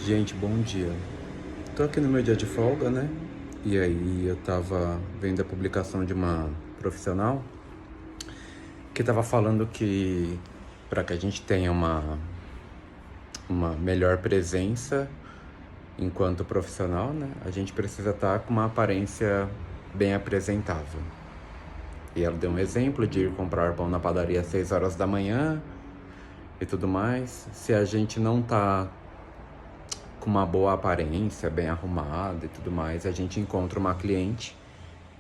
Gente, bom dia. Tô aqui no meu dia de folga, né? E aí eu tava vendo a publicação de uma profissional que tava falando que para que a gente tenha uma melhor presença enquanto profissional, né? A gente precisa estar com uma aparência bem apresentável. E ela deu um exemplo de ir comprar pão na padaria às 6 horas da manhã e tudo mais. Se a gente não tá com uma boa aparência, bem arrumada e tudo mais, a gente encontra uma cliente,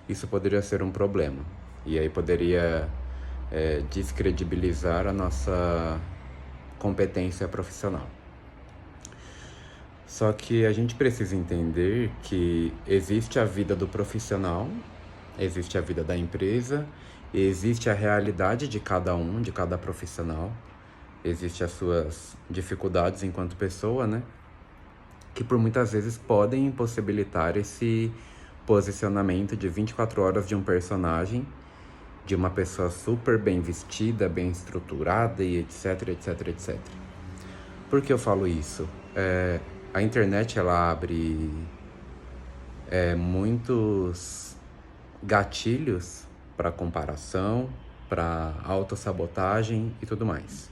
isso poderia ser um problema. E aí poderia descredibilizar a nossa competência profissional. Só que a gente precisa entender que existe a vida do profissional, existe a vida da empresa, e existe a realidade de cada um, de cada profissional, existe as suas dificuldades enquanto pessoa, né? Que por muitas vezes podem impossibilitar esse posicionamento de 24 horas de um personagem, de uma pessoa super bem vestida, bem estruturada e etc, etc, etc. Por que eu falo isso? A internet ela abre muitos gatilhos para comparação, para autossabotagem e tudo mais.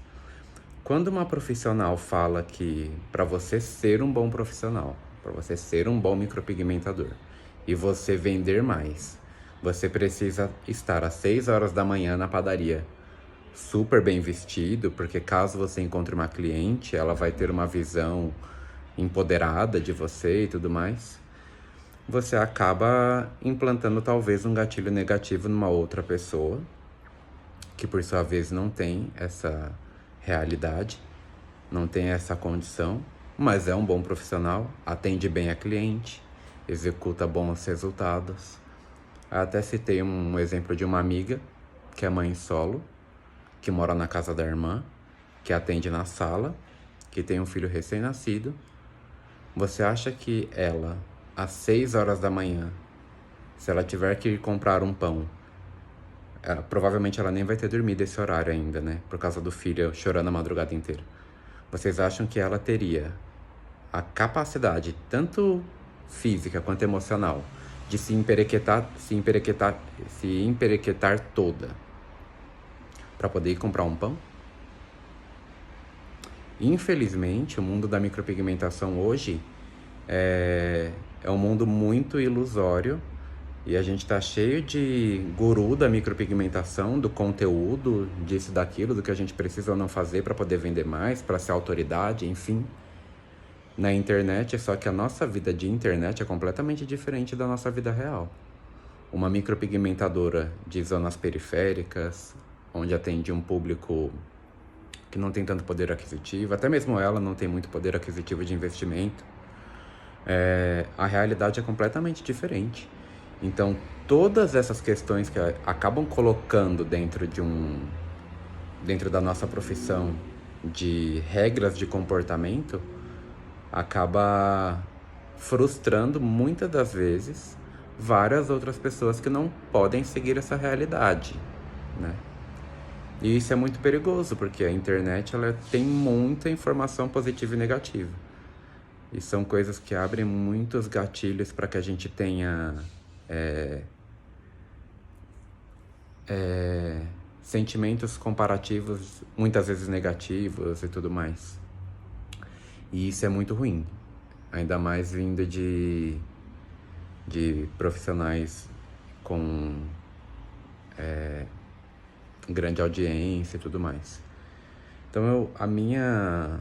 Quando uma profissional fala que para você ser um bom profissional, para você ser um bom micropigmentador e você vender mais, você precisa estar às 6 horas da manhã na padaria, super bem vestido, porque caso você encontre uma cliente, ela vai ter uma visão empoderada de você e tudo mais. Você acaba implantando talvez um gatilho negativo numa outra pessoa, que por sua vez não tem essa realidade, não tem essa condição, mas é um bom profissional, atende bem a cliente, executa bons resultados. Até citei um exemplo de uma amiga, que é mãe solo, que mora na casa da irmã, que atende na sala, que tem um filho recém-nascido. Você acha que ela, às 6 horas da manhã, se ela tiver que ir comprar um pão, provavelmente ela nem vai ter dormido esse horário ainda, né? Por causa do filho chorando a madrugada inteira. Vocês acham que ela teria a capacidade, tanto física quanto emocional, de se emperequetar toda para poder ir comprar um pão? Infelizmente, o mundo da micropigmentação hoje é um mundo muito ilusório e a gente tá cheio de guru da micropigmentação, do conteúdo, disso, daquilo, do que a gente precisa ou não fazer para poder vender mais, para ser autoridade, enfim. Na internet, só que a nossa vida de internet é completamente diferente da nossa vida real. Uma micropigmentadora de zonas periféricas, onde atende um público que não tem tanto poder aquisitivo, até mesmo ela não tem muito poder aquisitivo de investimento, a realidade é completamente diferente. Então, todas essas questões que acabam colocando dentro da nossa profissão de regras de comportamento, acaba frustrando muitas das vezes várias outras pessoas que não podem seguir essa realidade, né? E isso é muito perigoso, porque a internet ela tem muita informação positiva e negativa. E são coisas que abrem muitos gatilhos para que a gente tenha sentimentos comparativos, muitas vezes negativos e tudo mais. E isso é muito ruim, ainda mais vindo de profissionais com grande audiência e tudo mais. Então a minha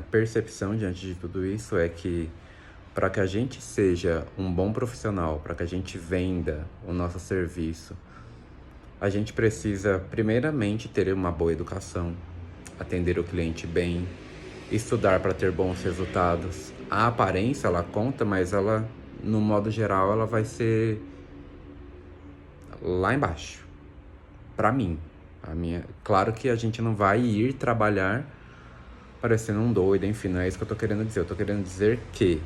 percepção diante de tudo isso é que para que a gente seja um bom profissional, para que a gente venda o nosso serviço, a gente precisa primeiramente ter uma boa educação, atender o cliente bem, estudar para ter bons resultados. A aparência ela conta, mas ela, no modo geral, ela vai ser lá embaixo. Para mim, claro que a gente não vai ir trabalhar parecendo um doido, enfim, não é isso que eu tô querendo dizer. Eu tô querendo dizer que,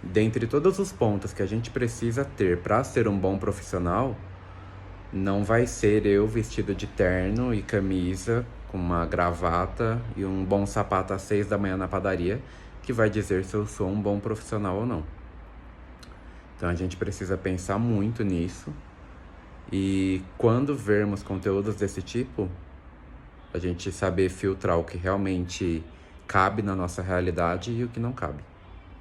dentre todos os pontos que a gente precisa ter para ser um bom profissional, não vai ser eu vestido de terno e camisa, com uma gravata e um bom sapato às 6 da manhã na padaria, que vai dizer se eu sou um bom profissional ou não. Então a gente precisa pensar muito nisso e quando vermos conteúdos desse tipo, a gente saber filtrar o que realmente cabe na nossa realidade e o que não cabe.